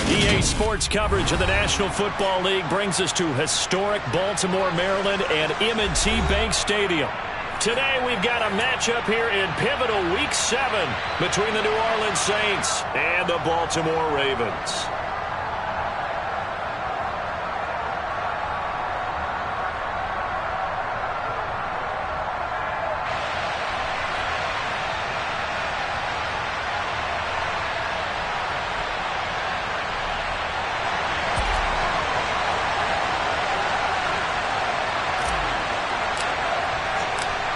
EA Sports coverage of the National Football League brings us to historic Baltimore, Maryland and M&T Bank Stadium. Today we've got a matchup here in pivotal Week 7 between the New Orleans Saints and the Baltimore Ravens.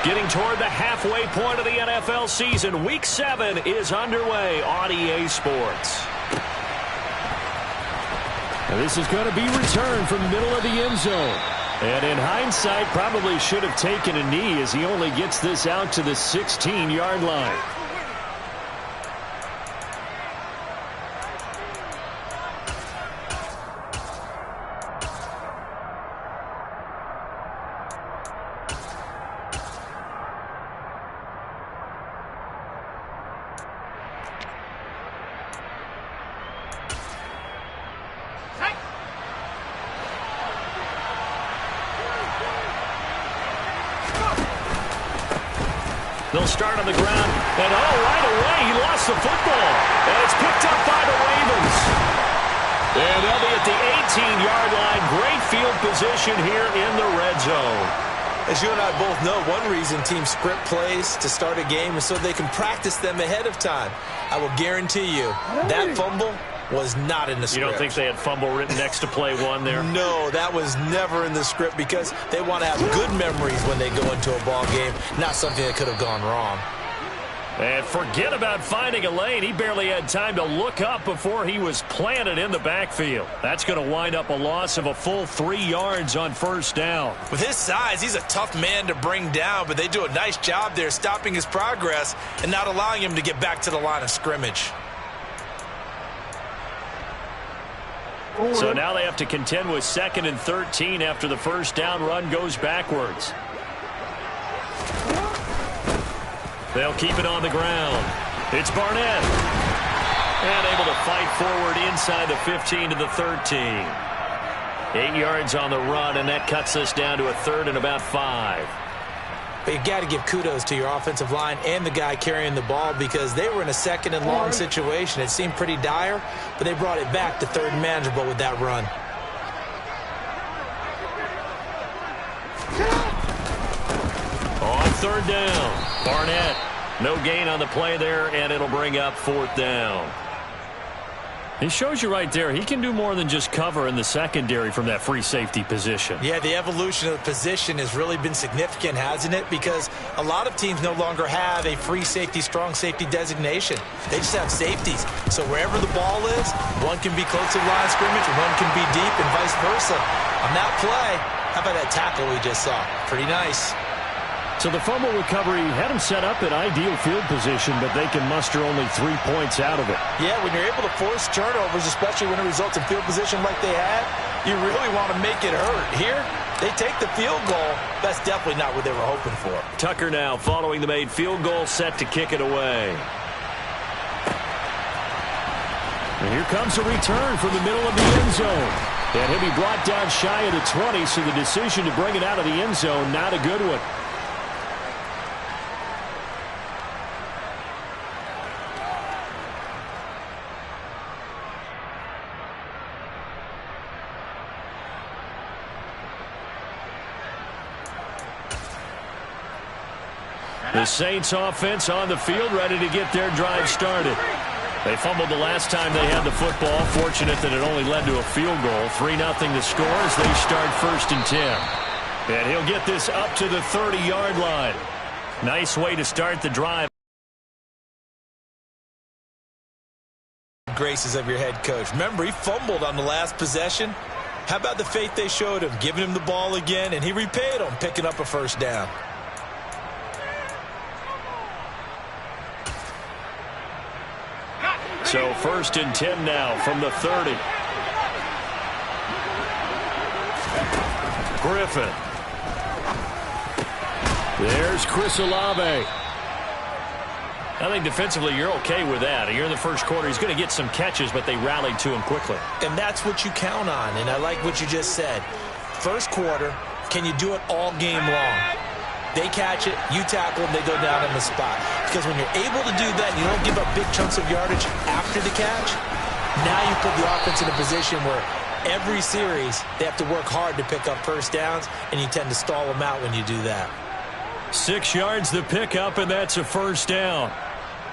Getting toward the halfway point of the NFL season, Week 7 is underway on EA Sports. And this is going to be returned from the middle of the end zone. And in hindsight, probably should have taken a knee as he only gets this out to the 16-yard line. They'll start on the ground, and right away he lost the football, and it's picked up by the Ravens. And they'll be at the 18-yard line. Great field position here in the red zone. As you and I both know, one reason teams script plays to start a game is so they can practice them ahead of time. I will guarantee you that fumble was not in the script. You don't think they had fumble written next to play one there? No, that was never in the script because they want to have good memories when they go into a ball game, not something that could have gone wrong. And forget about finding a lane. He barely had time to look up before he was planted in the backfield. That's going to wind up a loss of a full 3 yards on first down. With his size, he's a tough man to bring down, but they do a nice job there stopping his progress and not allowing him to get back to the line of scrimmage. So now they have to contend with 2nd and 13 after the first down run goes backwards. They'll keep it on the ground. It's Barnett. And able to fight forward inside the 15 to the 13. 8 yards on the run, and that cuts us down to a 3rd and about 5. But you've got to give kudos to your offensive line and the guy carrying the ball because they were in a 2nd and long situation. It seemed pretty dire, but they brought it back to 3rd and manageable with that run. On 3rd down, Barnett. No gain on the play there, and it'll bring up 4th down. He shows you right there, he can do more than just cover in the secondary from that free safety position. Yeah, the evolution of the position has really been significant, hasn't it? Because a lot of teams no longer have a free safety, strong safety designation. They just have safeties. So wherever the ball is, one can be close to the line of scrimmage, one can be deep, and vice versa. On that play, how about that tackle we just saw? Pretty nice. So the fumble recovery had them set up in ideal field position, but they can muster only 3 points out of it. Yeah, when you're able to force turnovers, especially when it results in field position like they had, you really want to make it hurt. Here, they take the field goal. That's definitely not what they were hoping for. Tucker now following the made field goal, set to kick it away. And here comes a return from the middle of the end zone. And he'll be brought down shy of the 20, so the decision to bring it out of the end zone, not a good one. The Saints offense on the field, ready to get their drive started. They fumbled the last time they had the football. Fortunate that it only led to a field goal. 3-0 to score as they start 1st and 10. And he'll get this up to the 30-yard line. Nice way to start the drive. Graces of your head coach. Remember, he fumbled on the last possession. How about the faith they showed him, giving him the ball again, and he repaid them, picking up a first down. So 1st and 10 now from the 30. Griffin. There's Chris Olave. I think defensively you're okay with that. You're in the first quarter. He's going to get some catches, but they rallied to him quickly. And that's what you count on, and I like what you just said. First quarter, can you do it all game long? They catch it, you tackle them, they go down on the spot. Because when you're able to do that, and you don't give up big chunks of yardage after the catch, now you put the offense in a position where every series they have to work hard to pick up first downs, and you tend to stall them out when you do that. 6 yards the pickup, and that's a first down.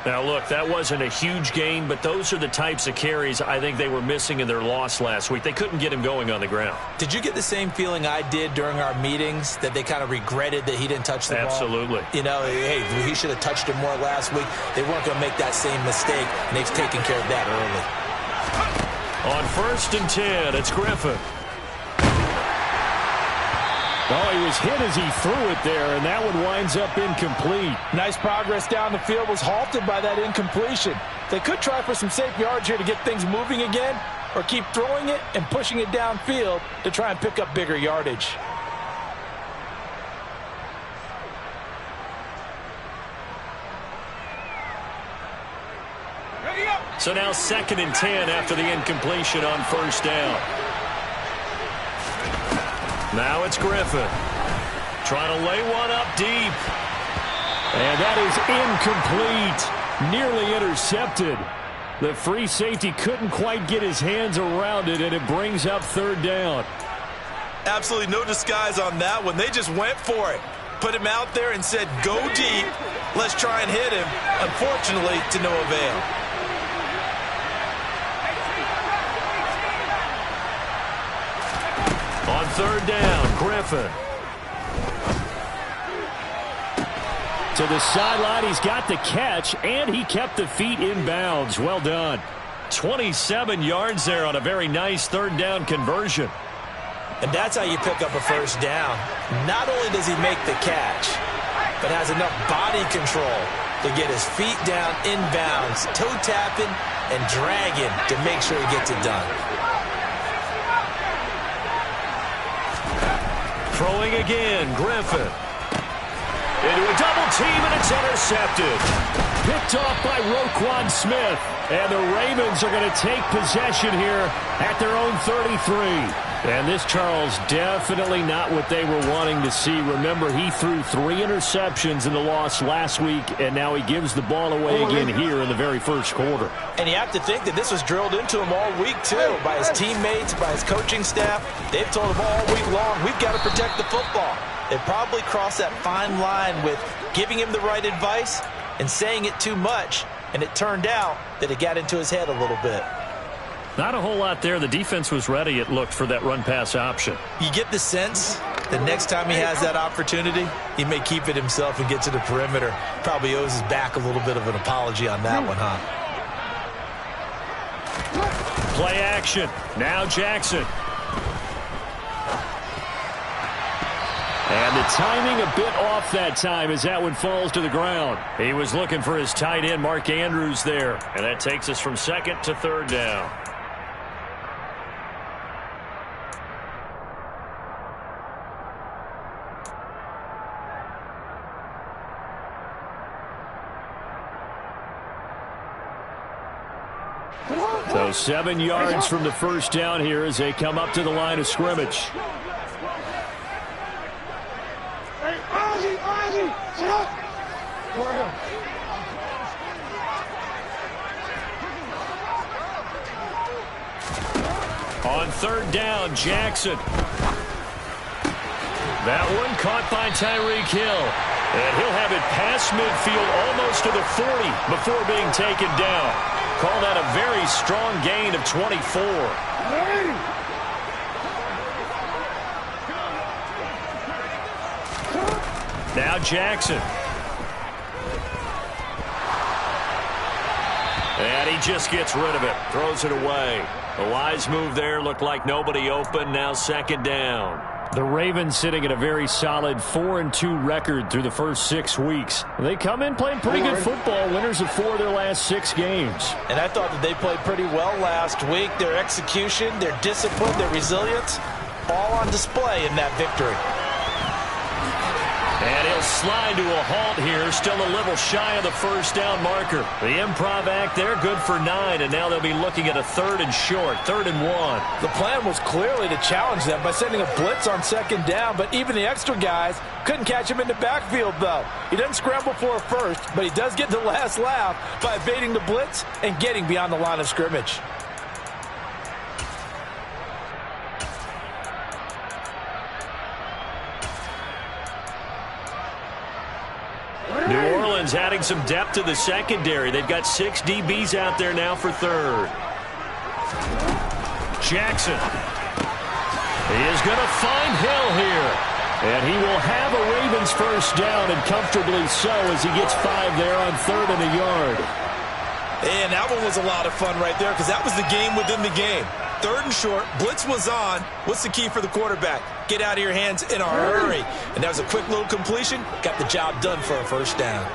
Now, look, that wasn't a huge gain, but those are the types of carries I think they were missing in their loss last week. They couldn't get him going on the ground. Did you get the same feeling I did during our meetings, that they kind of regretted that he didn't touch the ball? Absolutely. You know, hey, he should have touched it more last week. They weren't going to make that same mistake, and they've taken care of that early. On 1st and 10, it's Griffin. Oh, he was hit as he threw it there, and that one winds up incomplete. Nice progress down the field, was halted by that incompletion. They could try for some safe yards here to get things moving again, or keep throwing it and pushing it downfield to try and pick up bigger yardage. So now 2nd and 10 after the incompletion on 1st down. Now it's Griffin. Trying to lay one up deep. And that is incomplete. Nearly intercepted. The free safety couldn't quite get his hands around it, and it brings up 3rd down. Absolutely no disguise on that one. They just went for it. Put him out there and said, go deep. Let's try and hit him. Unfortunately, to no avail. On 3rd down, Griffin. To the sideline, he's got the catch, and he kept the feet in bounds. Well done. 27 yards there on a very nice 3rd down conversion. And that's how you pick up a first down. Not only does he make the catch, but has enough body control to get his feet down in bounds, toe tapping and dragging to make sure he gets it done. Throwing again, Griffin. Into a double team, and it's intercepted. Picked off by Roquan Smith. And the Ravens are going to take possession here at their own 33. And this, Charles, definitely not what they were wanting to see. Remember, he threw 3 interceptions in the loss last week, and now he gives the ball away again here in the very first quarter. And you have to think that this was drilled into him all week, too, by his teammates, by his coaching staff. They've told him all week long, we've got to protect the football. They probably crossed that fine line with giving him the right advice and saying it too much, and it turned out that it got into his head a little bit. Not a whole lot there. The defense was ready, it looked, for that run-pass option. You get the sense that next time he has that opportunity, he may keep it himself and get to the perimeter. Probably owes his back a little bit of an apology on that one, huh? Play action. Now Jackson. And the timing a bit off that time as that one falls to the ground. He was looking for his tight end, Mark Andrews, there. And that takes us from 2nd to 3rd down. So 7 yards from the first down here as they come up to the line of scrimmage. On 3rd down, Jackson. That one caught by Tyreek Hill. And he'll have it past midfield almost to the 40 before being taken down. Call that a very strong gain of 24. Now Jackson. And he just gets rid of it. Throws it away. A wise move there. Looked like nobody open. Now 2nd down. The Ravens sitting at a very solid 4-2 record through the first 6 weeks. They come in playing pretty good football, winners of 4 of their last 6 games. And I thought that they played pretty well last week. Their execution, their discipline, their resilience, all on display in that victory. And he'll slide to a halt here, still a little shy of the first down marker. The improv act there, good for 9, and now they'll be looking at a 3rd and short, 3rd and 1. The plan was clearly to challenge them by sending a blitz on 2nd down, but even the extra guys couldn't catch him in the backfield, though. He doesn't scramble for a first, but he does get the last laugh by evading the blitz and getting beyond the line of scrimmage. New Orleans adding some depth to the secondary. They've got 6 DBs out there now for 3rd. Jackson. He is going to find Hill here. And he will have a Ravens first down, and comfortably so, as he gets 5 there on 3rd and a yard. And that one was a lot of fun right there because that was the game within the game. 3rd and short, blitz was on. What's the key for the quarterback? Get out of your hands in a hurry. And that was a quick little completion. Got the job done for a first down.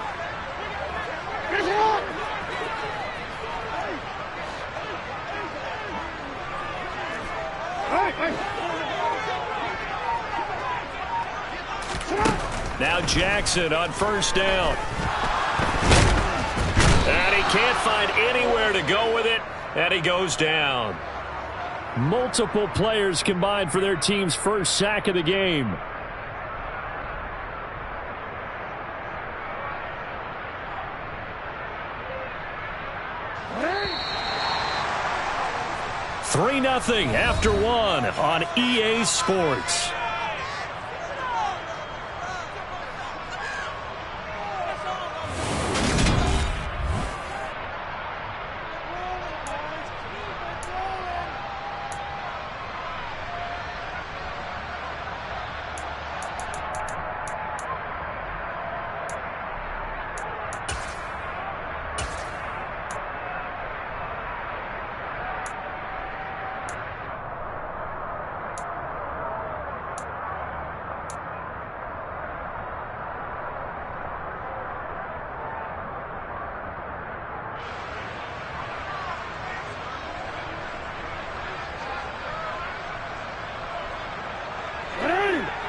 Now Jackson on first down. And he can't find anywhere to go with it. And he goes down. Multiple players combined for their team's first sack of the game. Three 3-0 after 1 on EA Sports.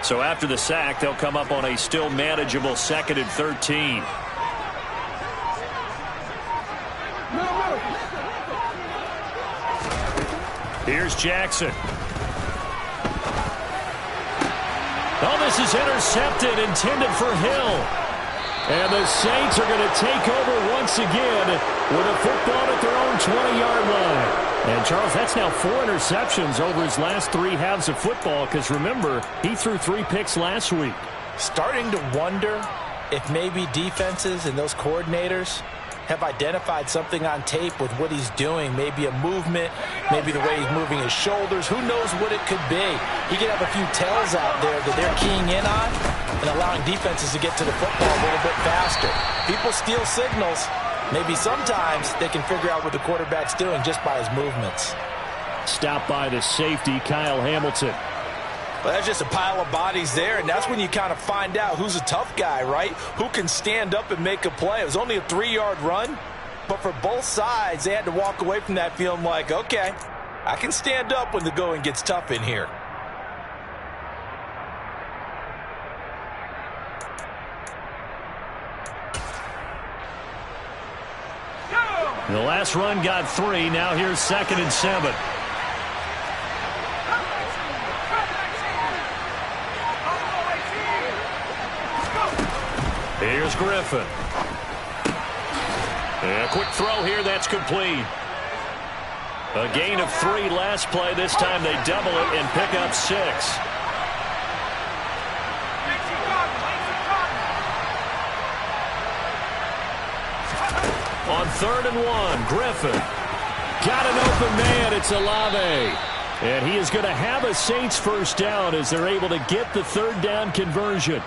So after the sack, they'll come up on a still manageable 2nd and 13. Here's Jackson. Oh, this is intercepted, intended for Hill. And the Saints are going to take over once again with a football at their own 20-yard line. And, Charles, that's now 4 interceptions over his last 3 halves of football because, remember, he threw 3 picks last week. Starting to wonder if maybe defenses and those coordinators have identified something on tape with what he's doing. Maybe a movement, maybe the way he's moving his shoulders. Who knows what it could be? He could have a few tells out there that they're keying in on and allowing defenses to get to the football a little bit faster. People steal signals. Maybe sometimes they can figure out what the quarterback's doing just by his movements. Stopped by the safety, Kyle Hamilton. Well, that's just a pile of bodies there, and that's when you kind of find out who's a tough guy, right? Who can stand up and make a play. It was only a 3-yard run, but for both sides, they had to walk away from that feeling like, okay, I can stand up when the going gets tough in here. The last run got 3. Now here's 2nd and 7. Here's Griffin. And a quick throw here. That's complete. A gain of 3 last play. This time they double it and pick up 6. On 3rd and 1, Griffin. Got an open man. It's Olave. And he is going to have a Saints first down as they're able to get the 3rd down conversion.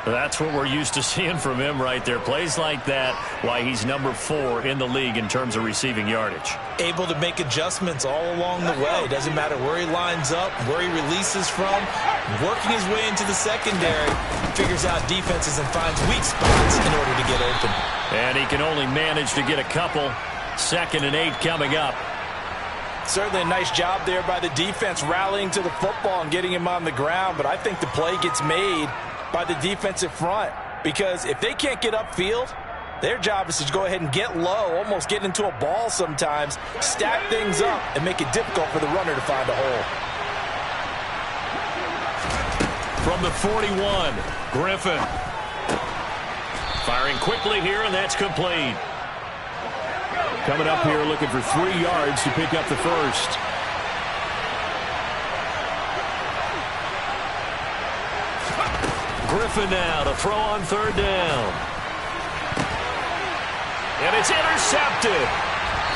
That's what we're used to seeing from him right there. Plays like that, why he's number 4 in the league in terms of receiving yardage. Able to make adjustments all along the way. Doesn't matter where he lines up, where he releases from. Working his way into the secondary. Figures out defenses and finds weak spots in order to get open. And he can only manage to get a couple. 2nd and 8 coming up. Certainly a nice job there by the defense rallying to the football and getting him on the ground. But I think the play gets made by the defensive front, because if they can't get upfield, their job is to go ahead and get low, almost get into a ball sometimes, stack things up, and make it difficult for the runner to find a hole. From the 41, Griffin. Firing quickly here, and that's complete. Coming up here looking for 3 yards to pick up the first. Griffin now to throw on third down. And it's intercepted.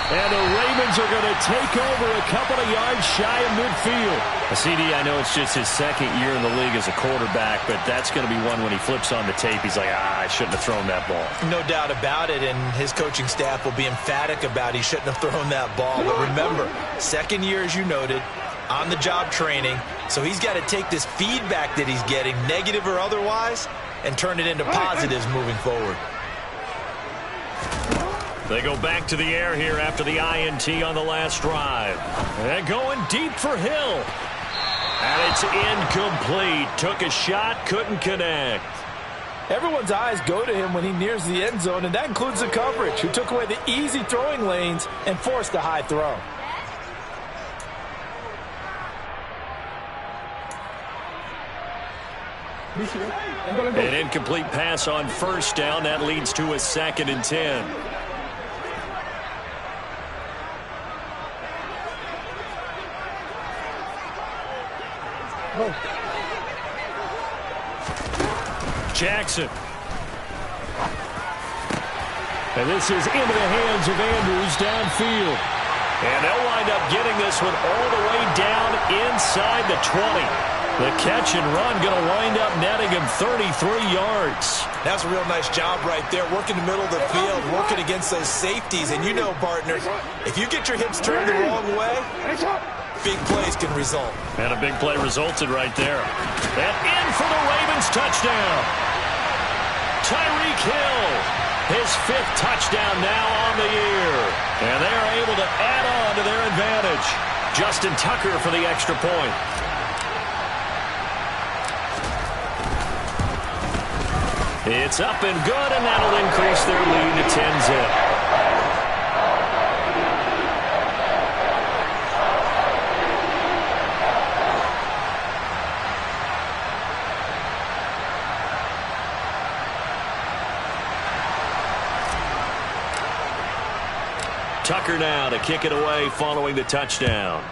And the Ravens are going to take over a couple of yards shy of midfield. CD, I know it's just his second year in the league as a quarterback, but that's going to be one when he flips on the tape. He's like, I shouldn't have thrown that ball. No doubt about it, and his coaching staff will be emphatic about he shouldn't have thrown that ball. But remember, second year, as you noted, on-the-job training, so he's got to take this feedback that he's getting, negative or otherwise, and turn it into positives moving forward. They go back to the air here after the INT on the last drive. And going deep for Hill. And it's incomplete. Took a shot, couldn't connect. Everyone's eyes go to him when he nears the end zone, and that includes the coverage, who took away the easy throwing lanes and forced a high throw. An incomplete pass on first down. That leads to a 2nd and 10. Jackson. And this is into the hands of Andrews downfield. And they'll wind up getting this one all the way down inside the 20. The catch and run going to wind up netting him 33 yards. That's a real nice job right there, working the middle of the field, working against those safeties. And you know, partner, if you get your hips turned the wrong way, big plays can result. And a big play resulted right there. And in for the Ravens touchdown. Tyreek Hill, his 5th touchdown now on the year. And they are able to add on to their advantage. Justin Tucker for the extra point. It's up and good, and that'll increase their lead to 10-zip. Tucker now to kick it away following the touchdown.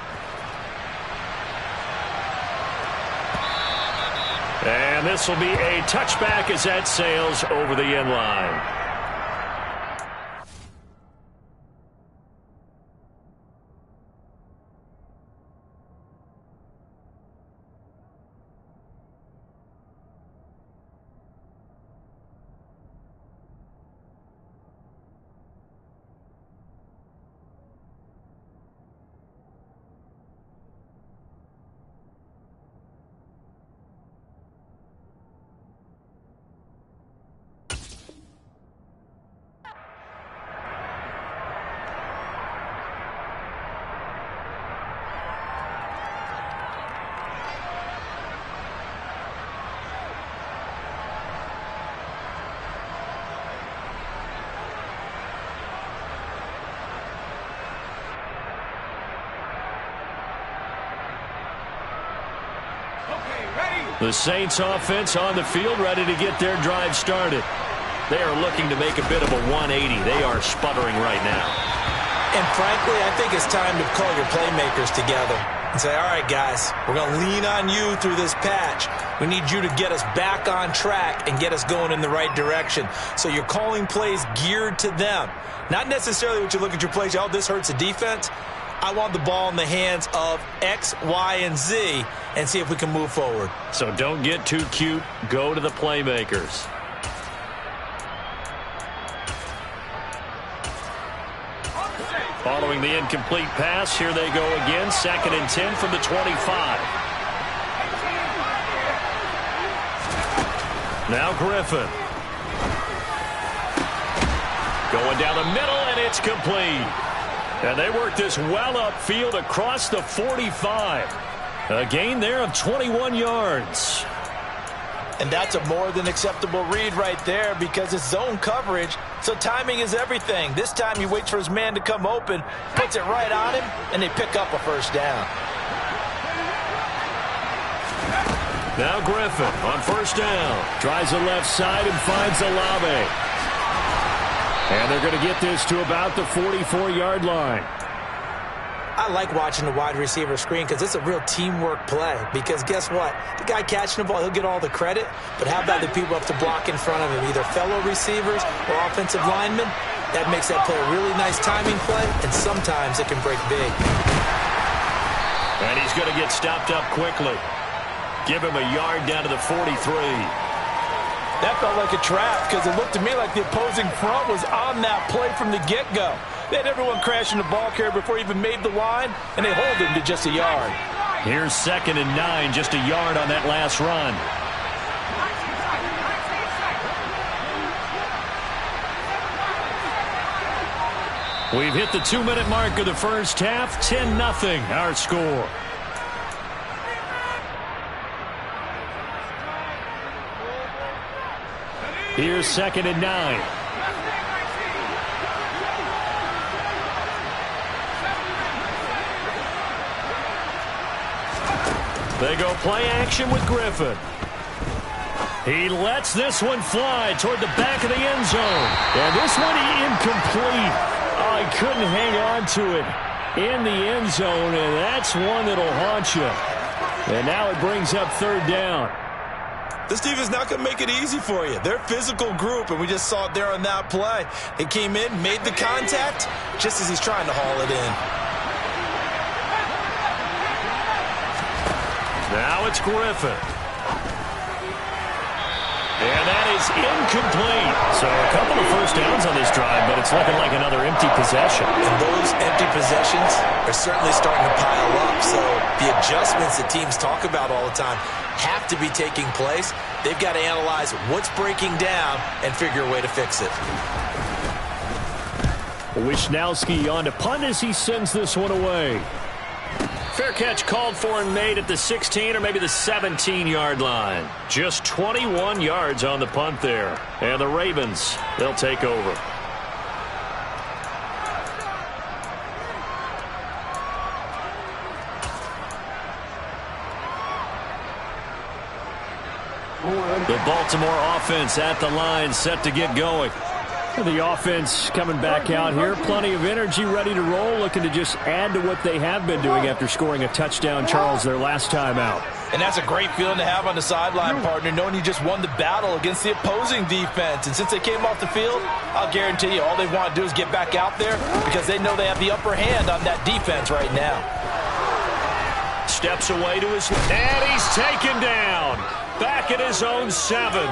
And this will be a touchback as that sails over the end line. The Saints offense on the field, ready to get their drive started. They are looking to make a bit of a 180. They are sputtering right now. And frankly, I think it's time to call your playmakers together and say, all right, guys, we're going to lean on you through this patch. We need you to get us back on track and get us going in the right direction. So you're calling plays geared to them. Not necessarily what you look at your plays, oh, this hurts the defense. I want the ball in the hands of X, Y, and Z and see if we can move forward. So don't get too cute. Go to the playmakers. Following the incomplete pass, here they go again. 2nd and 10 from the 25. Now Griffin. Going down the middle, and it's complete. And they work this well upfield across the 45. A gain there of 21 yards. And that's a more than acceptable read right there because it's zone coverage, so timing is everything. This time he waits for his man to come open, puts it right on him, and they pick up a first down. Now Griffin on first down. Tries the left side and finds Olave. And they're going to get this to about the 44-yard line. I like watching the wide receiver screen because it's a real teamwork play. Because guess what? The guy catching the ball, he'll get all the credit. But how about the people up to block in front of him, either fellow receivers or offensive linemen? That makes that play a really nice timing play, and sometimes it can break big. And he's going to get stopped up quickly. Give him a yard down to the 43. That felt like a trap because it looked to me like the opposing front was on that play from the get-go. They had everyone crashing the ball carrier before he even made the line, and they hold him to just a yard. Here's 2nd and 9, just a yard on that last run. We've hit the 2-minute mark of the first half. 10-0 our score. Here's 2nd and 9. They go play action with Griffin. He lets this one fly toward the back of the end zone. And this one incomplete. Oh, he couldn't hang on to it in the end zone, and that's one that'll haunt you. And now it brings up 3rd down. This team is not going to make it easy for you. They're a physical group, and we just saw it there on that play. He came in, made the contact, just as he's trying to haul it in. Now it's Griffin. And that is incomplete. So a couple of first downs on this drive, but it's looking like another empty possession. And those empty possessions are certainly starting to pile up. So the adjustments that teams talk about all the time have to be taking place. They've got to analyze what's breaking down and figure a way to fix it. Wisnowski on to punt as he sends this one away. Fair catch called for and made at the 16 or maybe the 17-yard line. Just 21 yards on the punt there. And the Ravens, they'll take over. The Baltimore offense at the line, set to get going. The offense coming back out here. Plenty of energy, ready to roll, looking to just add to what they have been doing after scoring a touchdown, Charles, their last time out. And that's a great feeling to have on the sideline, partner, knowing you just won the battle against the opposing defense. And since they came off the field, I'll guarantee you all they want to do is get back out there because they know they have the upper hand on that defense right now. Steps away to his left, and he's taken down. Back at his own 7.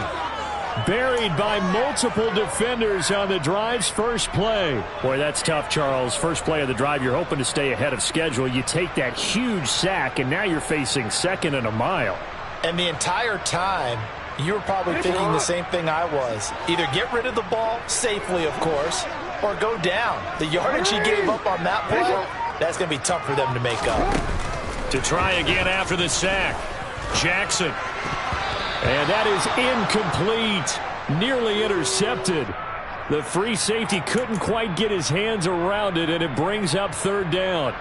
Buried by multiple defenders on the drive's first play. Boy, that's tough, Charles. First play of the drive, you're hoping to stay ahead of schedule. You take that huge sack, and now you're facing 2nd and a mile. And the entire time, you were probably thinking the same thing I was. Either get rid of the ball, safely, of course, or go down. The yardage he gave up on that play, that's going to be tough for them to make up. To try again after the sack, Jackson. And that is incomplete. Nearly intercepted. The free safety couldn't quite get his hands around it, and it brings up 3rd down.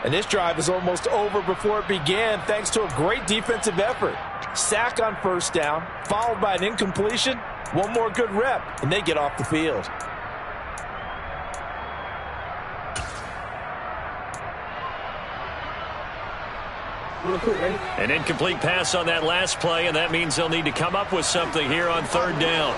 And this drive is almost over before it began thanks to a great defensive effort. Sack on first down, followed by an incompletion. One more good rep, and they get off the field. An incomplete pass on that last play, and that means they'll need to come up with something here on 3rd down.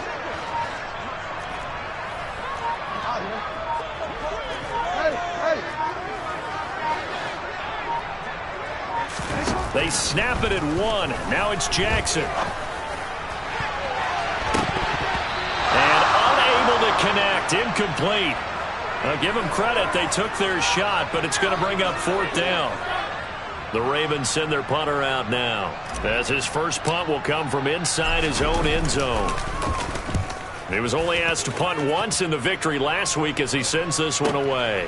They snap it at 1. Now it's Jackson. And unable to connect. Incomplete. I'll give them credit. They took their shot, but it's going to bring up 4th down. The Ravens send their punter out now, as his first punt will come from inside his own end zone. He was only asked to punt once in the victory last week as he sends this one away.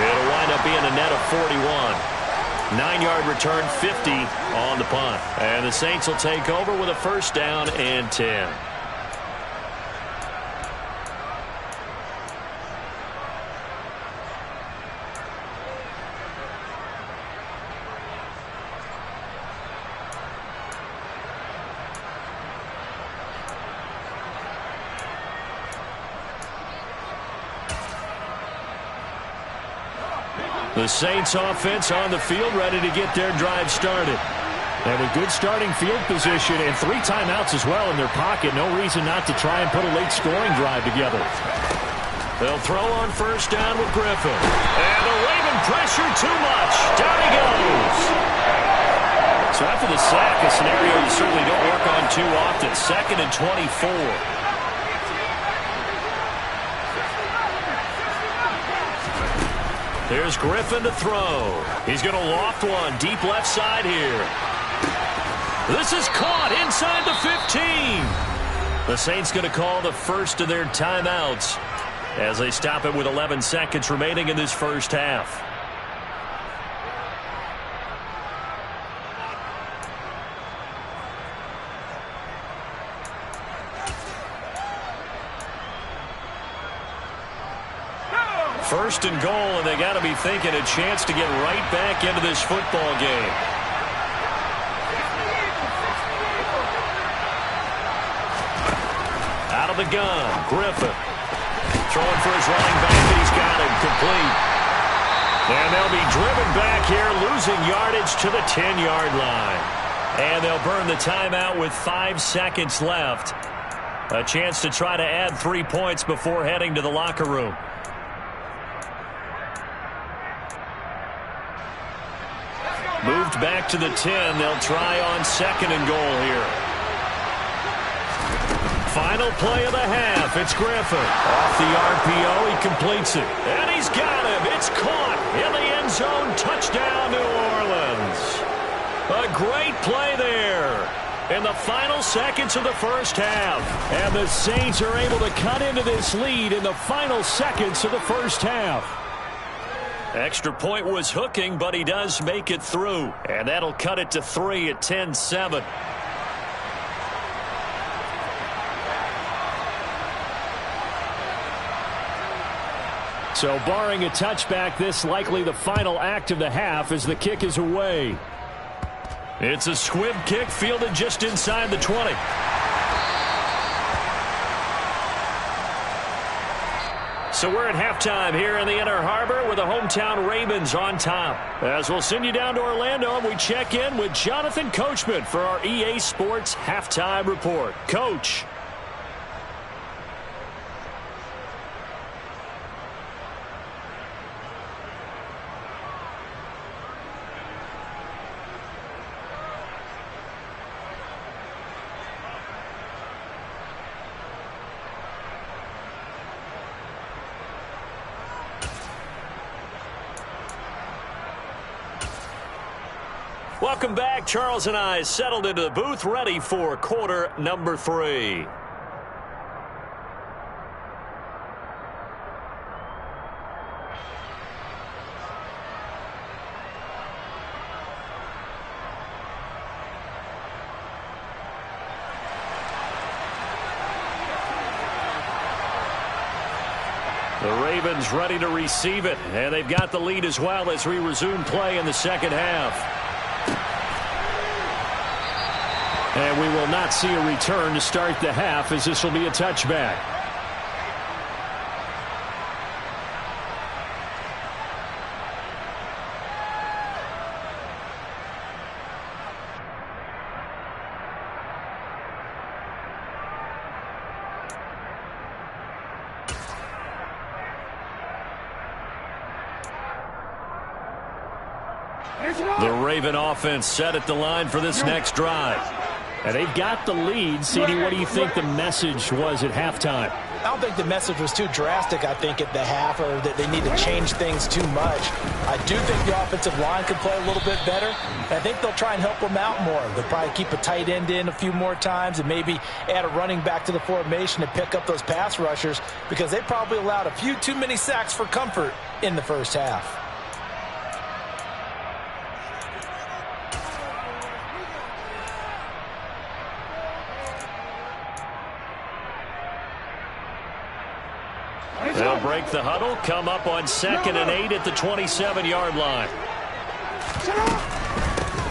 It'll wind up being a net of 41. 9-yard return, 50 on the punt. And the Saints will take over with a first down and 10. The Saints offense on the field, ready to get their drive started. And a good starting field position and 3 timeouts as well in their pocket. No reason not to try and put a late scoring drive together. They'll throw on first down with Griffin. And the Raven pressure too much. Down he goes. So after the sack, a scenario you certainly don't work on too often. 2nd and 24. Here's Griffin to throw. He's going to loft one deep left side here. This is caught inside the 15. The Saints going to call the first of their timeouts as they stop it with 11 seconds remaining in this first half. First and goal, and they got to be thinking a chance to get right back into this football game. Out of the gun, Griffin. Throwing for his running back, and he's got him complete. And they'll be driven back here, losing yardage to the 10-yard line. And they'll burn the timeout with 5 seconds left. A chance to try to add 3 points before heading to the locker room. Moved back to the 10. They'll try on 2nd and goal here. Final play of the half. It's Griffin. Off the RPO, he completes it. And he's got him. It's caught in the end zone. Touchdown, New Orleans. A great play there in the final seconds of the first half. And the Saints are able to cut into this lead in the final seconds of the first half. Extra point was hooking, but he does make it through. And that'll cut it to 3 at 10-7. So barring a touchback, this likely the final act of the half as the kick is away. It's a squib kick fielded just inside the 20. So we're at halftime here in the Inner Harbor with the hometown Ravens on top. As we'll send you down to Orlando, we check in with Jonathan Coachman for our EA Sports Halftime Report. Coach. Welcome back. Charles and I settled into the booth, ready for quarter number 3. The Ravens ready to receive it, and they've got the lead as well as we resume play in the second half. And we will not see a return to start the half, as this will be a touchback. The Raven offense set at the line for this next drive. And they've got the lead. CD, what do you think the message was at halftime? I don't think the message was too drastic, I think, at the half, or that they need to change things too much. I do think the offensive line could play a little bit better. I think they'll try and help them out more. They'll probably keep a tight end in a few more times and maybe add a running back to the formation to pick up those pass rushers, because they probably allowed a few too many sacks for comfort in the first half. They'll break the huddle, come up on 2nd and 8 at the 27-yard line.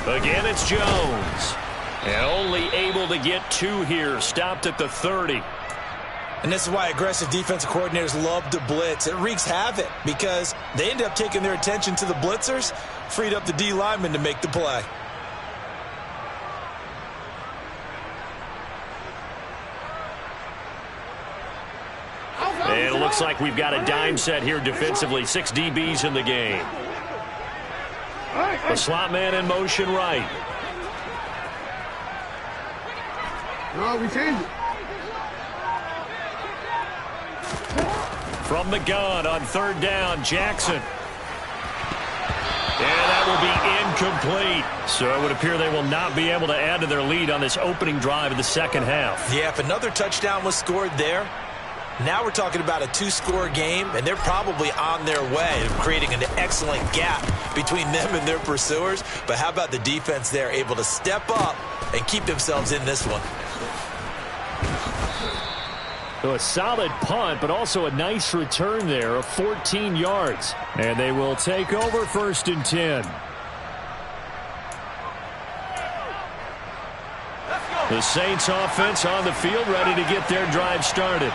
Again, it's Jones. And only able to get 2 here, stopped at the 30. And this is why aggressive defensive coordinators love to blitz. It wreaks havoc because they end up taking their attention to the blitzers, freed up the D lineman to make the play. And it looks like we've got a dime set here defensively. 6 DBs in the game. The slot man in motion right. No, we changed it. From the gun on 3rd down, Jackson. And that will be incomplete. So it would appear they will not be able to add to their lead on this opening drive of the second half. Yeah, if another touchdown was scored there, now we're talking about a 2-score game, and they're probably on their way of creating an excellent gap between them and their pursuers. But how about the defense there, able to step up and keep themselves in this one? So a solid punt, but also a nice return there of 14 yards. And they will take over 1st and 10. The Saints offense on the field, ready to get their drive started.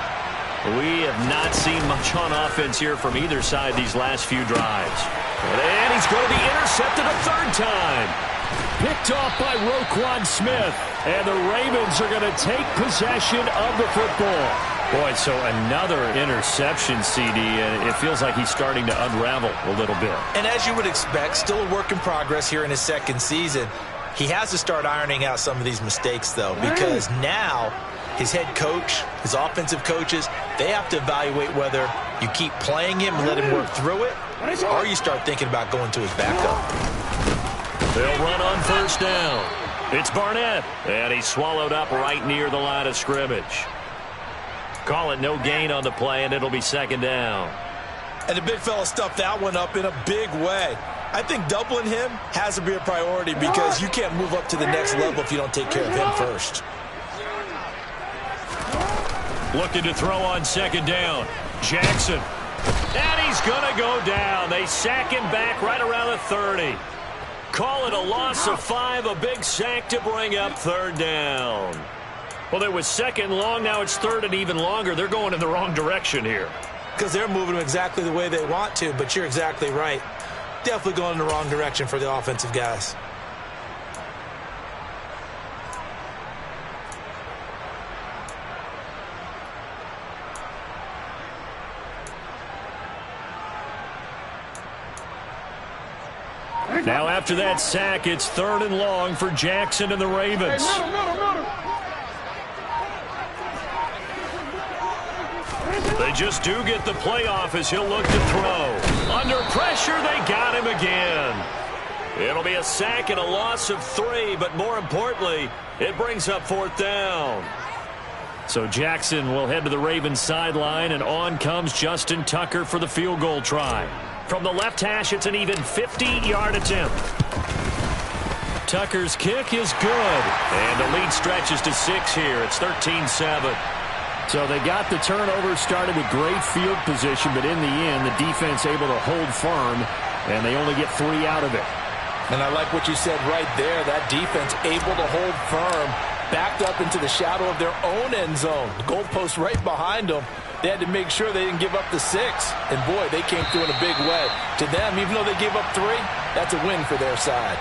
We have not seen much on offense here from either side these last few drives. And he's going to be intercepted a 3rd time. Picked off by Roquan Smith. And the Ravens are going to take possession of the football. Boy, so another interception, CD, and it feels like he's starting to unravel a little bit. And as you would expect, still a work in progress here in his 2nd season. He has to start ironing out some of these mistakes, though, because now his head coach, his offensive coaches, they have to evaluate whether you keep playing him and let him work through it, or you start thinking about going to his backup. They'll run on 1st down. It's Barnett, and he's swallowed up right near the line of scrimmage. Call it no gain on the play, and it'll be 2nd down. And the big fella stuffed that one up in a big way. I think doubling him has to be a priority because you can't move up to the next level if you don't take care of him first. Looking to throw on 2nd down. Jackson. And he's going to go down. They sack him back right around the 30. Call it a loss of 5, a big sack to bring up 3rd down. Well, it was 2nd long, now it's 3rd and even longer. They're going in the wrong direction here. Because they're moving them exactly the way they want to, but you're exactly right. Definitely going in the wrong direction for the offensive guys. Now after that sack, it's 3rd and long for Jackson and the Ravens. They just do get the playoff as he'll look to throw. Under pressure, they got him again. It'll be a sack and a loss of 3, but more importantly, it brings up 4th down. So Jackson will head to the Ravens sideline, and on comes Justin Tucker for the field goal try. From the left hash, it's an even 50-yard attempt. Tucker's kick is good, and the lead stretches to 6 here. It's 13-7. So they got the turnover started with great field position, but in the end, the defense able to hold firm, and they only get 3 out of it. And I like what you said right there. That defense able to hold firm, backed up into the shadow of their own end zone. The goalpost right behind them. They had to make sure they didn't give up the 6. And, boy, they came through in a big way. To them, even though they gave up 3, that's a win for their side.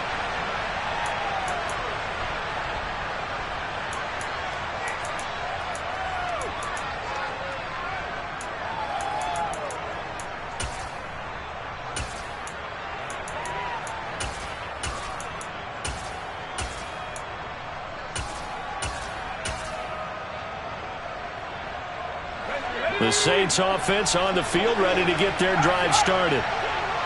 The Saints offense on the field, ready to get their drive started.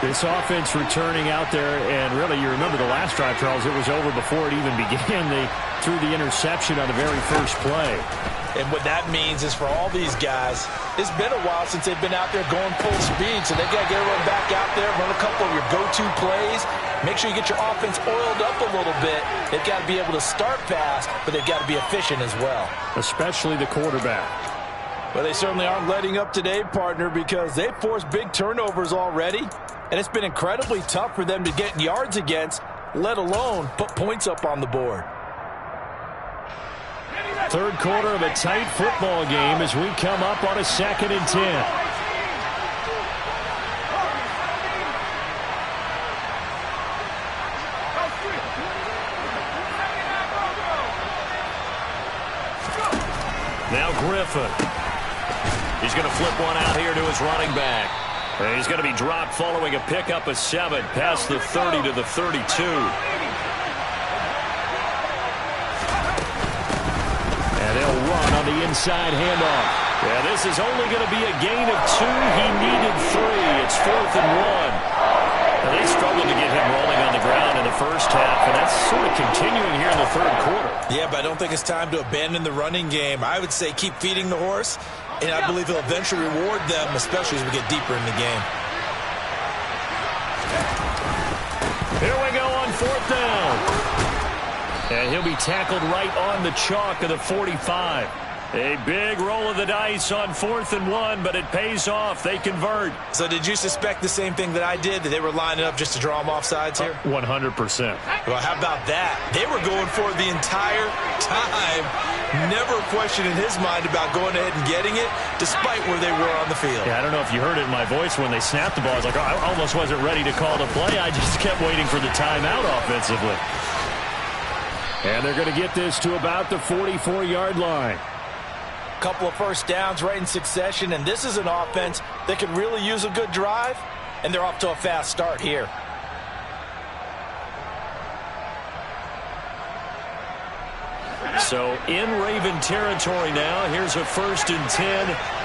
This offense returning out there, and really, you remember the last drive, Charles, it was over before it even began. They threw the interception on the very first play. And what that means is for all these guys, it's been a while since they've been out there going full speed, so they got to get everyone back out there, run a couple of your go-to plays, make sure you get your offense oiled up a little bit. They've got to be able to start fast, but they've got to be efficient as well. Especially the quarterback. Well, they certainly aren't letting up today, partner, because they've forced big turnovers already, and it's been incredibly tough for them to get yards against, let alone put points up on the board. Third quarter of a tight football game as we come up on a 2nd and 10. Now Griffin. He's going to flip one out here to his running back. And he's going to be dropped following a pickup of 7 past the 30 to the 32. And they'll run on the inside handoff. Yeah, this is only going to be a gain of 2. He needed 3. It's 4th and 1. Now, they struggled to get him rolling on the ground in the first half, and that's sort of continuing here in the third quarter. Yeah, but I don't think it's time to abandon the running game. I would say keep feeding the horse, and I believe he'll eventually reward them, especially as we get deeper in the game. Here we go on 4th down. And he'll be tackled right on the chalk of the 45. A big roll of the dice on 4th and 1, but it pays off. They convert. So did you suspect the same thing that I did, that they were lining up just to draw them offsides here? 100%. Well, how about that? They were going for it the entire time. Never a question in his mind about going ahead and getting it, despite where they were on the field. Yeah, I don't know if you heard it in my voice when they snapped the ball. I was like, oh, I almost wasn't ready to call the play. I just kept waiting for the timeout offensively. And they're going to get this to about the 44-yard line. Couple of first downs right in succession, and this is an offense that could really use a good drive, and they're off to a fast start here. So in Raven territory now. Here's a 1st and 10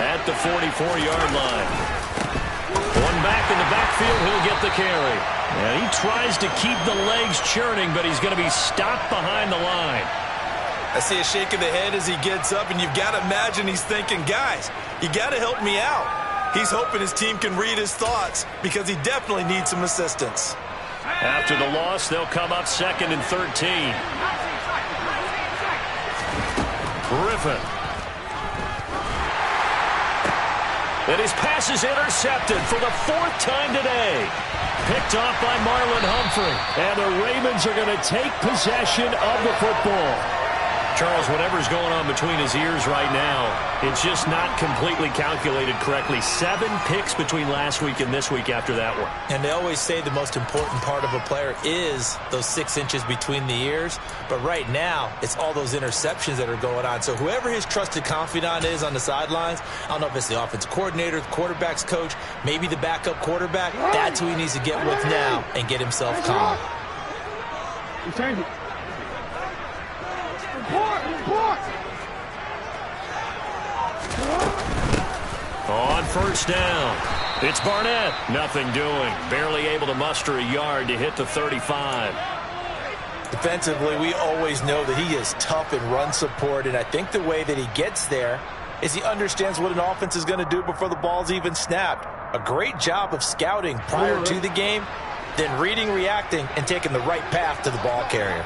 at the 44-yard line. One back in the backfield, he'll get the carry. And he tries to keep the legs churning, but he's going to be stopped behind the line. I see a shake of the head as he gets up, and you've got to imagine he's thinking, guys, you got to help me out. He's hoping his team can read his thoughts because he definitely needs some assistance. After the loss, they'll come up 2nd and 13. Griffin. And his pass is intercepted for the 4th time today. Picked off by Marlon Humphrey. And the Ravens are going to take possession of the football. Charles, whatever's going on between his ears right now, it's just not completely calculated correctly. 7 picks between last week and this week after that one. And they always say the most important part of a player is those 6 inches between the ears. But right now, it's all those interceptions that are going on. So whoever his trusted confidant is on the sidelines, I don't know if it's the offensive coordinator, the quarterback's coach, maybe the backup quarterback, that's who he needs to get with now and get himself calm. Change it. On 1st down, it's Barnett. Nothing doing. Barely able to muster a yard to hit the 35. Defensively, we always know that he is tough in run support, and I think the way that he gets there is he understands what an offense is going to do before the ball's even snapped. A great job of scouting prior to the game, then reading, reacting, and taking the right path to the ball carrier.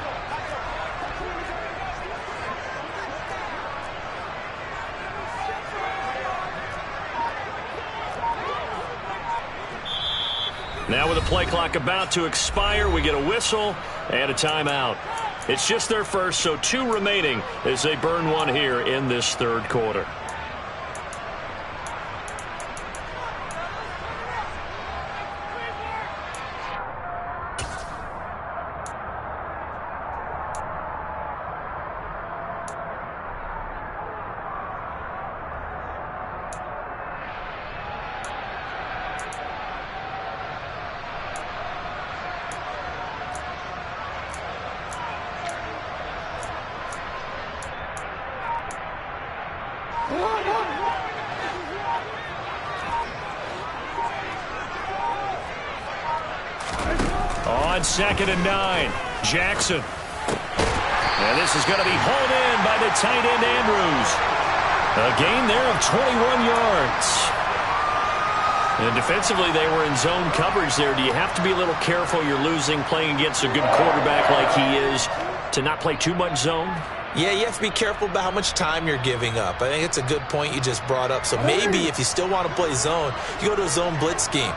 Now with the play clock about to expire, we get a whistle and a timeout. It's just their first, so 2 remaining as they burn one here in this third quarter. On 2nd and 9, Jackson. And this is going to be hauled in by the tight end Andrews. A gain there of 21 yards. And defensively, they were in zone coverage there. Do you have to be a little careful? You're losing playing against a good quarterback like he is to not play too much zone? Yeah, you have to be careful about how much time you're giving up. I think it's a good point you just brought up. So maybe if you still want to play zone, you go to a zone blitz scheme.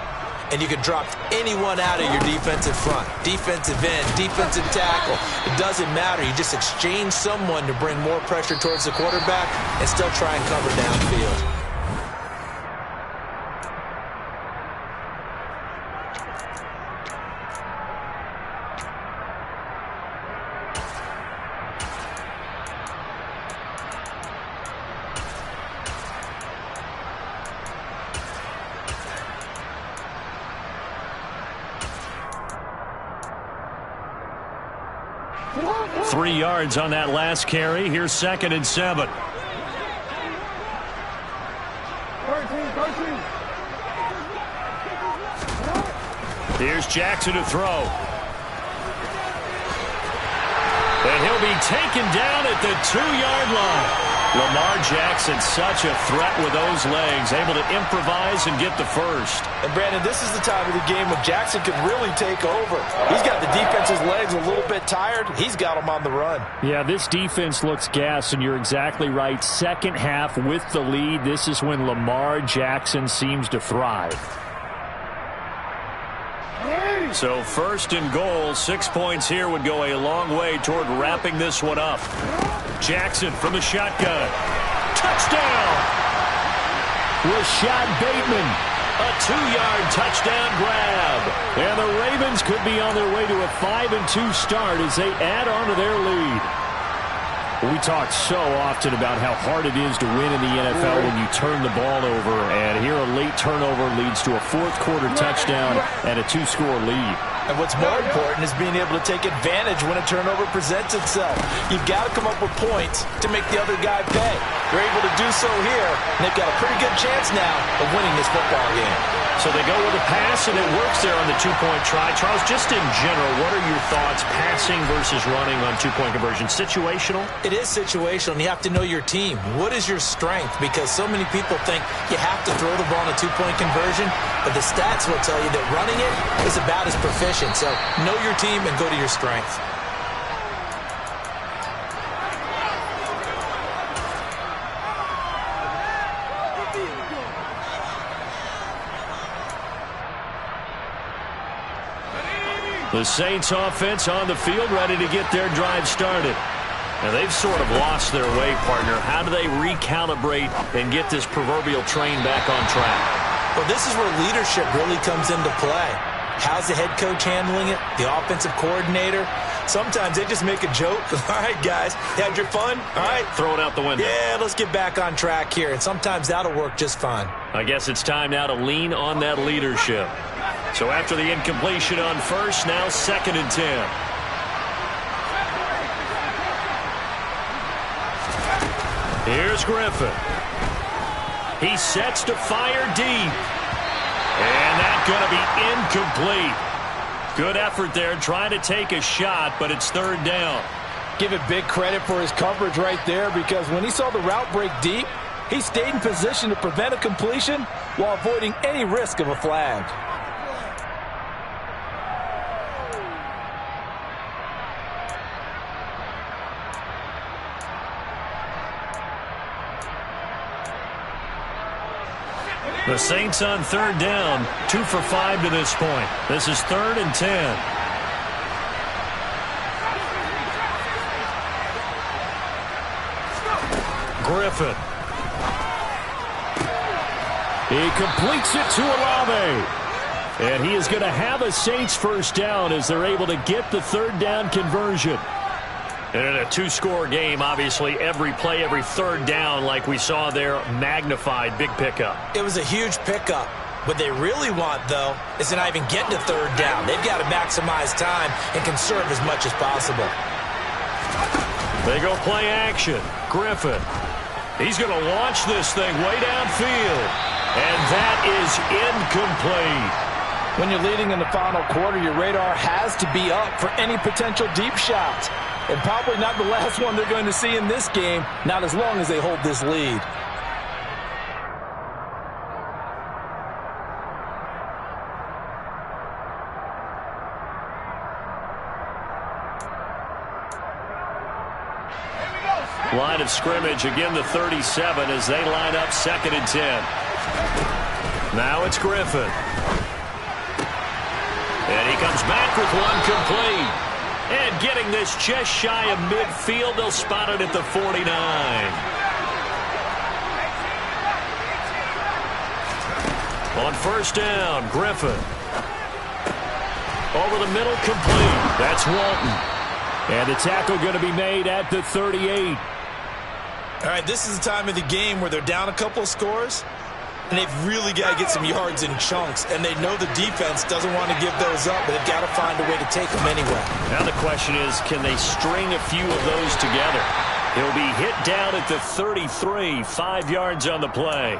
And you can drop anyone out of your defensive front. Defensive end, defensive tackle. It doesn't matter. You just exchange someone to bring more pressure towards the quarterback and still try and cover downfield. Three yards on that last carry. Here's 2nd and 7. Here's Jackson to throw. And he'll be taken down at the 2-yard line. Lamar Jackson, such a threat with those legs, able to improvise and get the first. And, Brandon, this is the time of the game when Jackson can really take over. He's got the defense's legs a little bit tired. He's got them on the run. Yeah, this defense looks gassed, and you're exactly right. Second half with the lead, this is when Lamar Jackson seems to thrive. So 1st and goal, 6 points here would go a long way toward wrapping this one up. Jackson from the shotgun. Touchdown! Rashad Bateman. A 2-yard touchdown grab. And the Ravens could be on their way to a 5-2 start as they add on to their lead. We talk so often about how hard it is to win in the NFL when you turn the ball over. And here a late turnover leads to a 4th-quarter touchdown and a 2-score lead. And what's more important is being able to take advantage when a turnover presents itself. You've got to come up with points to make the other guy pay. They're able to do so here, and they've got a pretty good chance now of winning this football game. So they go with a pass, and it works there on the 2-point try. Charles, just in general, what are your thoughts passing versus running on 2-point conversion? Situational? It is situational, and you have to know your team. What is your strength? Because so many people think you have to throw the ball in a 2-point conversion, but the stats will tell you that running it is about as proficient. So know your team and go to your strength. The Saints offense on the field, ready to get their drive started. Now they've sort of lost their way, partner. How do they recalibrate and get this proverbial train back on track? Well, this is where leadership really comes into play. How's the head coach handling it? The offensive coordinator? Sometimes they just make a joke. All right, guys, you had your fun? All right. Throw it out the window. Yeah, let's get back on track here. And sometimes that'll work just fine. I guess it's time now to lean on that leadership. So after the incompletion on 1st, now 2nd and 10. Here's Griffin. He sets to fire deep. And that's going to be incomplete. Good effort there trying to take a shot, but it's 3rd down. Give it big credit for his coverage right there, because when he saw the route break deep, he stayed in position to prevent a completion while avoiding any risk of a flag. The Saints on 3rd down, 2 for 5 to this point. This is 3rd and 10. Griffin. He completes it to Olave. And he is going to have a Saints 1st down as they're able to get the 3rd down conversion. And in a 2-score game, obviously, every play, every 3rd down, like we saw there, magnified, big pickup. It was a huge pickup. What they really want, though, is to not even get to 3rd down. They've got to maximize time and conserve as much as possible. They go play action. Griffin. He's going to launch this thing way downfield. And that is incomplete. When you're leading in the final quarter, your radar has to be up for any potential deep shots. And probably not the last one they're going to see in this game, not as long as they hold this lead. Line of scrimmage, again the 37 as they line up 2nd and 10. Now it's Griffin. And he comes back with one complete. And getting this just shy of midfield, they'll spot it at the 49. On 1st down, Griffin. Over the middle, complete. That's Walton. And the tackle going to be made at the 38. All right, this is the time of the game where they're down a couple of scores, and they've really got to get some yards in chunks, and they know the defense doesn't want to give those up, but they've got to find a way to take them anyway. Now the question is, can they string a few of those together? He'll be hit down at the 33, 5 yards on the play.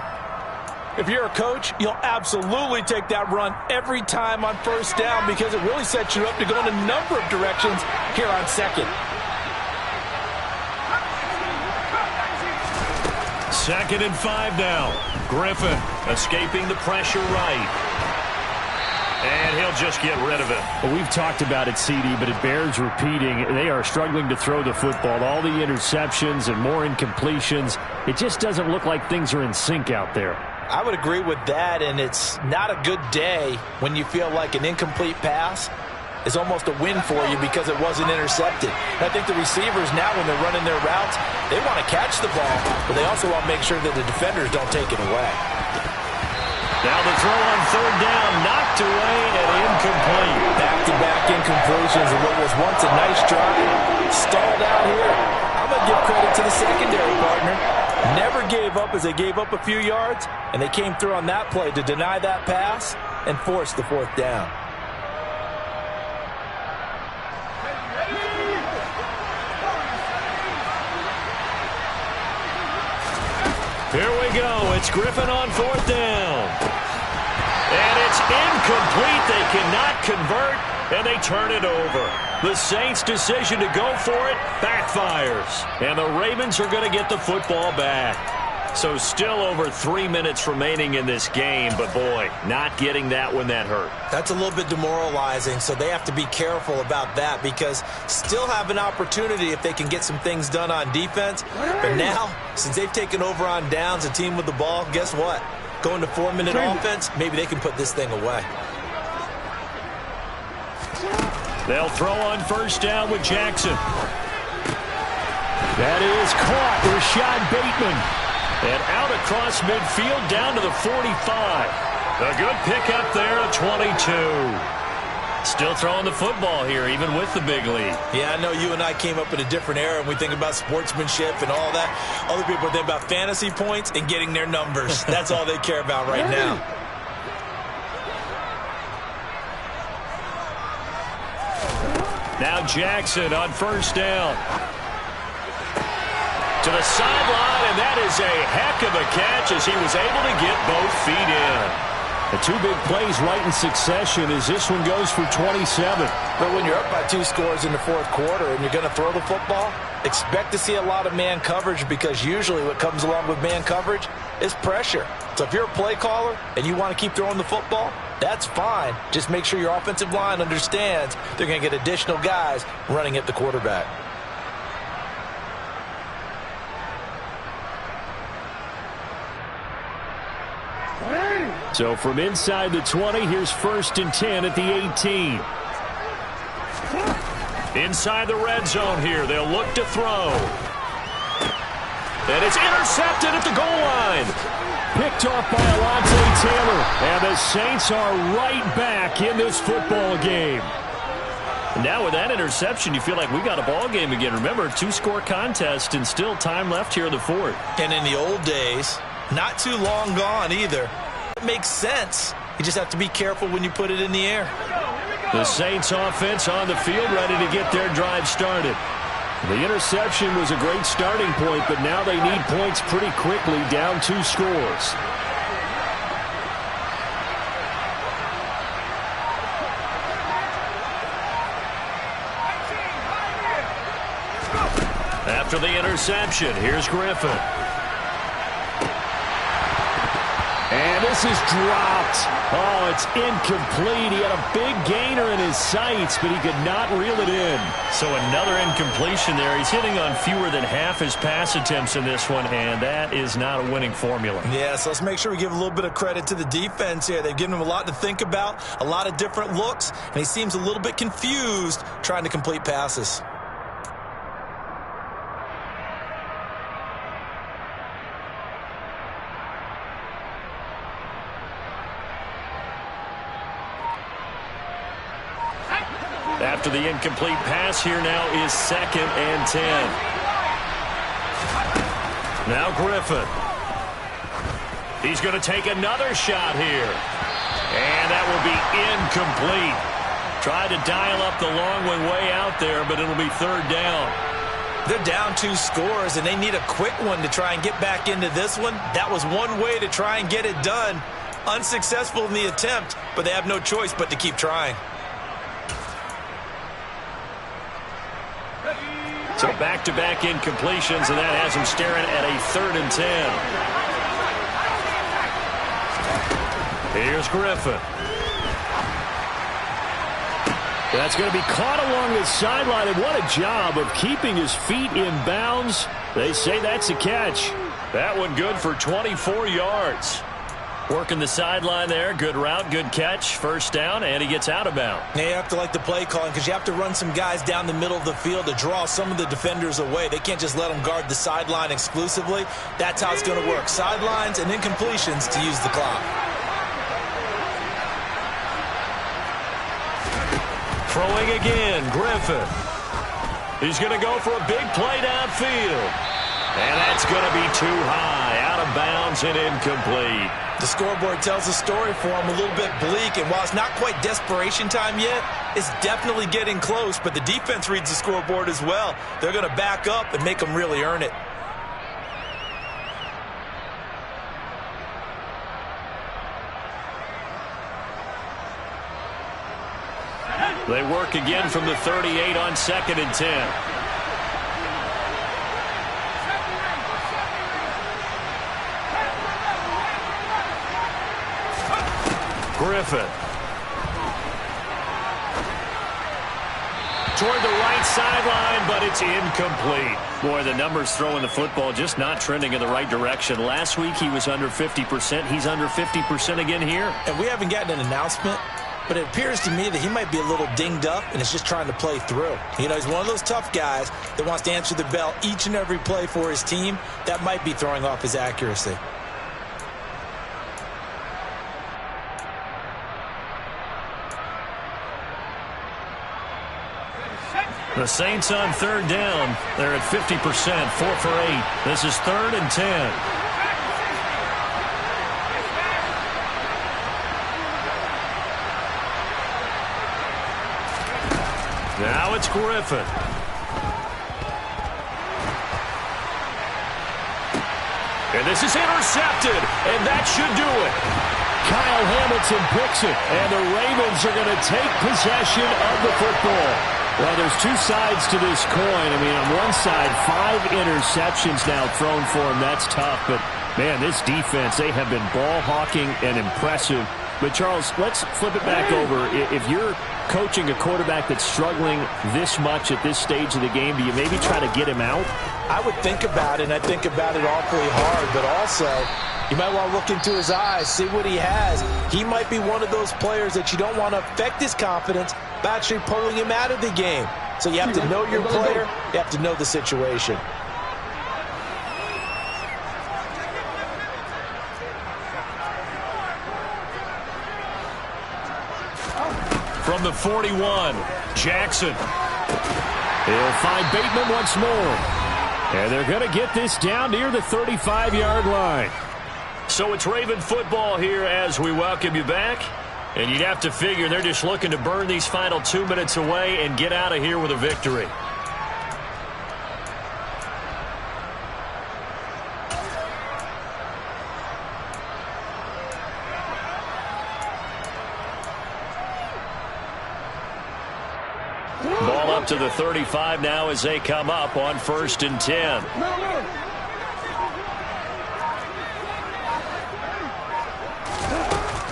If you're a coach, you'll absolutely take that run every time on 1st down because it really sets you up to go in a number of directions here on 2nd. 2nd and 5 now. Griffin escaping the pressure right. And he'll just get rid of it. Well, we've talked about it, CD, but it bears repeating. They are struggling to throw the football. All the interceptions and more incompletions. It just doesn't look like things are in sync out there. I would agree with that, and it's not a good day when you feel like an incomplete pass is almost a win for you because it wasn't intercepted. And I think the receivers now, when they're running their routes, they want to catch the ball, but they also want to make sure that the defenders don't take it away. Now the throw on 3rd down, knocked away and incomplete. Back-to-back incompletions of what was once a nice drive. Stalled out here. I'm going to give credit to the secondary partner. Never gave up as they gave up a few yards, and they came through on that play to deny that pass and force the 4th down. Here we go. It's Griffin on 4th down. And it's incomplete. They cannot convert, and they turn it over. The Saints' decision to go for it backfires. And the Ravens are going to get the football back. So still over 3 minutes remaining in this game, but boy, not getting that when that hurt. That's a little bit demoralizing, so they have to be careful about that because still have an opportunity if they can get some things done on defense. But now, since they've taken over on downs, a team with the ball, guess what? Going to 4-minute offense, maybe they can put this thing away. They'll throw on 1st down with Jackson. That is caught. Rashad Bateman. And out across midfield down to the 45. A good pickup there at 22. Still throwing the football here, even with the big lead. Yeah, I know you and I came up in a different era, and we think about sportsmanship and all that. Other people think about fantasy points and getting their numbers. That's all they care about right now. Now Jackson on 1st down. To the sideline, and that is a heck of a catch as he was able to get both feet in. The 2 big plays right in succession as this one goes for 27. But when you're up by 2 scores in the 4th quarter and you're going to throw the football, expect to see a lot of man coverage because usually what comes along with man coverage is pressure. So if you're a play caller and you want to keep throwing the football, that's fine. Just make sure your offensive line understands they're going to get additional guys running at the quarterback. So from inside the 20, here's 1st and 10 at the 18. Inside the red zone here, they'll look to throw. And it's intercepted at the goal line. Picked off by Alontae Taylor. And the Saints are right back in this football game. And now with that interception, you feel like we got a ball game again. Remember, 2-score contest and still time left here in the 4th. And in the old days, not too long gone either. It makes sense. You just have to be careful when you put it in the air. The Saints offense on the field ready to get their drive started. The interception was a great starting point, but now they need points pretty quickly, down 2 scores. After the interception, here's Griffin. And a This is dropped. Oh, it's incomplete. He had a big gainer in his sights, but he could not reel it in. So another incompletion there. He's hitting on fewer than half his pass attempts in this one, and that is not a winning formula. Yeah, so let's make sure we give a little bit of credit to the defense here. They've given him a lot to think about, a lot of different looks, and he seems a little bit confused trying to complete passes. After the incomplete pass, here now is 2nd and 10. Now Griffin. He's going to take another shot here. And that will be incomplete. Tried to dial up the long one way out there, but it'll be 3rd down. They're down 2 scores, and they need a quick one to try and get back into this one. That was one way to try and get it done. Unsuccessful in the attempt, but they have no choice but to keep trying. So back-to-back incompletions, and that has him staring at a 3rd and 10. Here's Griffin. That's going to be caught along the sideline, and what a job of keeping his feet in bounds. They say that's a catch. That one good for 24 yards. Working the sideline there. Good route, good catch. 1st down, and he gets out of bounds. Now you have to like the play calling because you have to run some guys down the middle of the field to draw some of the defenders away. They can't just let them guard the sideline exclusively. That's how it's going to work. Sidelines and incompletions to use the clock. Throwing again, Griffin. He's going to go for a big play downfield. And that's going to be too high, out of bounds and incomplete. The scoreboard tells a story for him, a little bit bleak, and while it's not quite desperation time yet, it's definitely getting close, but the defense reads the scoreboard as well. They're going to back up and make them really earn it. They work again from the 38 on 2nd and 10. Griffin. Toward the right sideline, but it's incomplete. Boy, the numbers throwing the football just not trending in the right direction. Last week he was under 50%. He's under 50% again here. And we haven't gotten an announcement, but it appears to me that he might be a little dinged up and is just trying to play through. You know, he's one of those tough guys that wants to answer the bell each and every play for his team. That might be throwing off his accuracy. The Saints on 3rd down. They're at 50%, 4 for 8. This is 3rd and 10. Now it's Griffin. And this is intercepted, and that should do it. Kyle Hamilton picks it, and the Ravens are going to take possession of the football. Well, there's 2 sides to this coin. I mean, on one side, 5 interceptions now thrown for him. That's tough. But, man, this defense, they have been ball hawking and impressive. But, Charles, let's flip it back over. If you're coaching a quarterback that's struggling this much at this stage of the game, do you maybe try to get him out? I would think about it, and I think about it awfully hard. But also, you might want to look into his eyes, see what he has. He might be one of those players that you don't want to affect his confidence by actually pulling him out of the game. So you have to know your player. You have to know the situation. From the 41, Jackson. He'll find Bateman once more. And they're going to get this down near the 35-yard line. So it's Raven football here as we welcome you back. And you'd have to figure they're just looking to burn these final 2 minutes away and get out of here with a victory. Ball up to the 35 now as they come up on 1st and 10.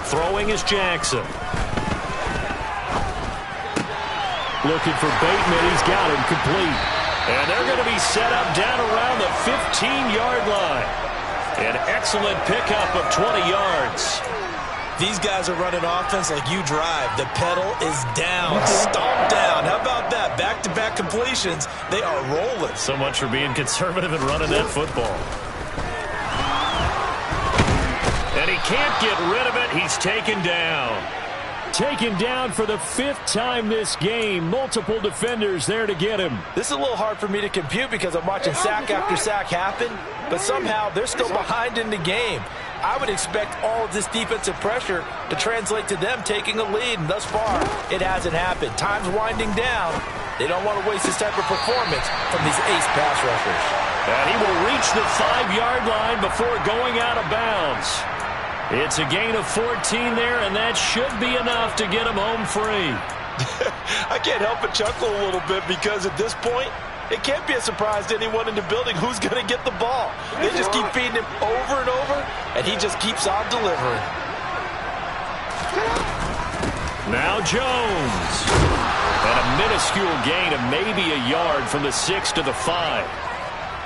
Throwing is Jackson. Looking for Bateman. He's got him complete. And they're going to be set up down around the 15-yard line. An excellent pickup of 20 yards. These guys are running offense like you drive. The pedal is down, stomp down. How about that? Back-to-back completions. They are rolling. So much for being conservative and running that football. And he can't get rid of it. He's taken down. Taken down for the 5th time this game. Multiple defenders there to get him. This is a little hard for me to compute because I'm watching sack after sack happen, but somehow they're still behind in the game. I would expect all of this defensive pressure to translate to them taking a lead, and thus far, it hasn't happened. Time's winding down. They don't want to waste this type of performance from these ace pass rushers. And he will reach the 5-yard line before going out of bounds. It's a gain of 14 there, and that should be enough to get him home free. I can't help but chuckle a little bit because at this point, it can't be a surprise to anyone in the building who's going to get the ball. They just keep feeding him over and over, and he just keeps on delivering. Now Jones. And a minuscule gain of maybe a yard from the 6 to the 5.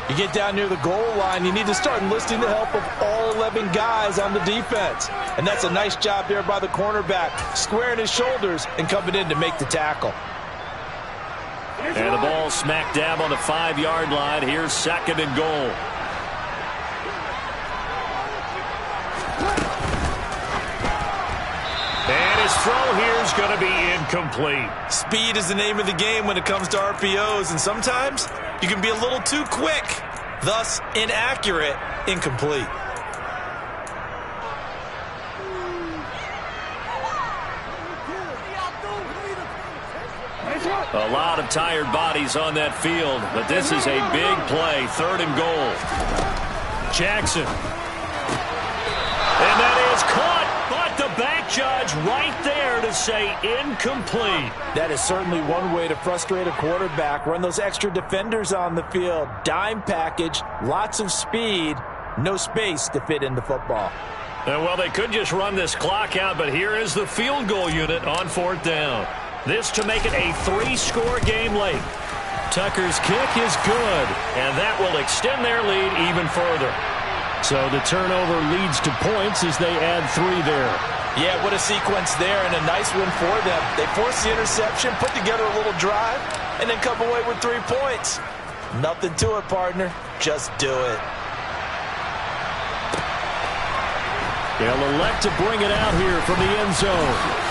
You get down near the goal line, you need to start enlisting the help of all 11 guys on the defense. And that's a nice job there by the cornerback, squaring his shoulders and coming in to make the tackle. And the ball smack dab on the 5-yard line. Here's 2nd and goal. And his throw here is going to be incomplete. Speed is the name of the game when it comes to RPOs, and sometimes you can be a little too quick, thus inaccurate, incomplete. A lot of tired bodies on that field, but this is a big play. 3rd and goal. Jackson. And that is caught, but the back judge right there to say incomplete. That is certainly one way to frustrate a quarterback. Run those extra defenders on the field. Dime package, lots of speed, no space to fit in the football. And well, they could just run this clock out, but here is the field goal unit on 4th down. This to make it a 3-score game late. Tucker's kick is good, and that will extend their lead even further. So the turnover leads to points as they add 3 there. Yeah, what a sequence there, and a nice one for them. They force the interception, put together a little drive, and then come away with 3 points. Nothing to it, partner. Just do it. They'll elect to bring it out here from the end zone.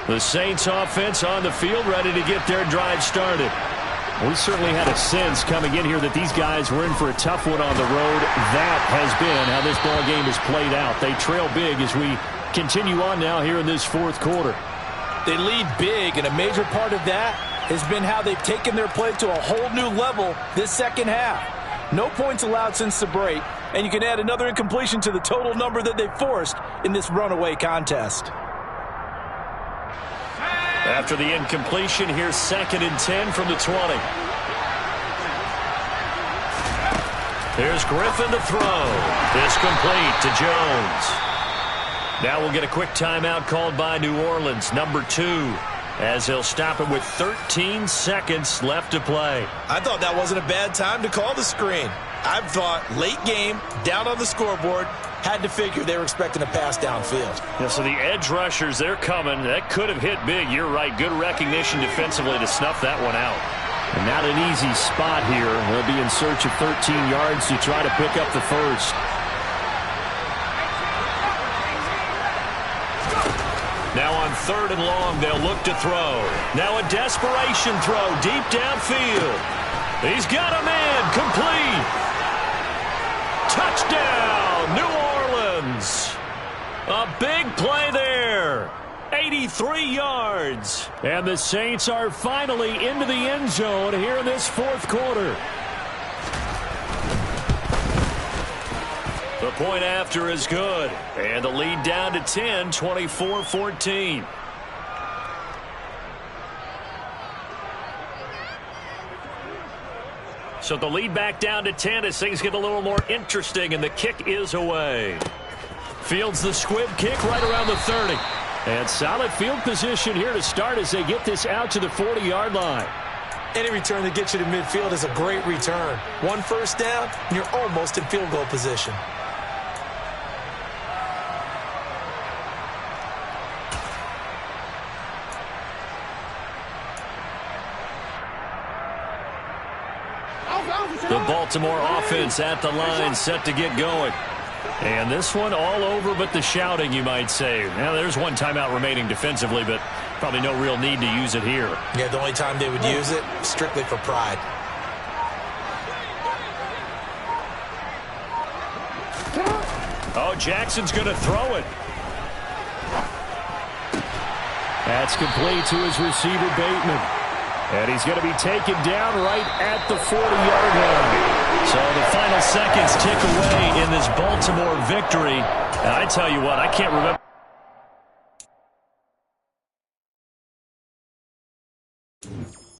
The Saints offense on the field, ready to get their drive started. We certainly had a sense coming in here that these guys were in for a tough one on the road. That has been how this ball game has played out. They trail big as we continue on now here in this 4th quarter. They lead big, and a major part of that has been how they've taken their play to a whole new level this 2nd half. No points allowed since the break, and you can add another incompletion to the total number that they forced in this runaway contest. After the incompletion, here's 2nd and 10 from the 20. Here's Griffin to throw. This complete to Jones. Now we'll get a quick timeout called by New Orleans, number 2, as he'll stop it with 13 seconds left to play. I thought that wasn't a bad time to call the screen. I thought late game, down on the scoreboard, had to figure they were expecting a pass downfield. Yeah, so the edge rushers, they're coming. That could have hit big. You're right. Good recognition defensively to snuff that one out. And not an easy spot here. They'll be in search of 13 yards to try to pick up the first. Now on 3rd and long, they'll look to throw. Now a desperation throw deep downfield. He's got a man complete. Touchdown, New Orleans. A big play there. 83 yards. And the Saints are finally into the end zone here in this fourth quarter. The point after is good. And the lead down to 10, 24-14. So the lead back down to 10 as things get a little more interesting, and the kick is away. Fields the squib kick right around the 30. And solid field position here to start as they get this out to the 40-yard line. Any return that gets you to midfield is a great return. One first down, and you're almost in field goal position. The Baltimore offense at the line, set to get going. And this one all over but the shouting, you might say. Now, there's one timeout remaining defensively, but probably no real need to use it here. Yeah, the only time they would use it, strictly for pride. Oh, Jackson's going to throw it. That's complete to his receiver, Bateman. And he's going to be taken down right at the 40-yard line. So the final seconds tick away in this Baltimore victory. And I tell you what, I can't remember.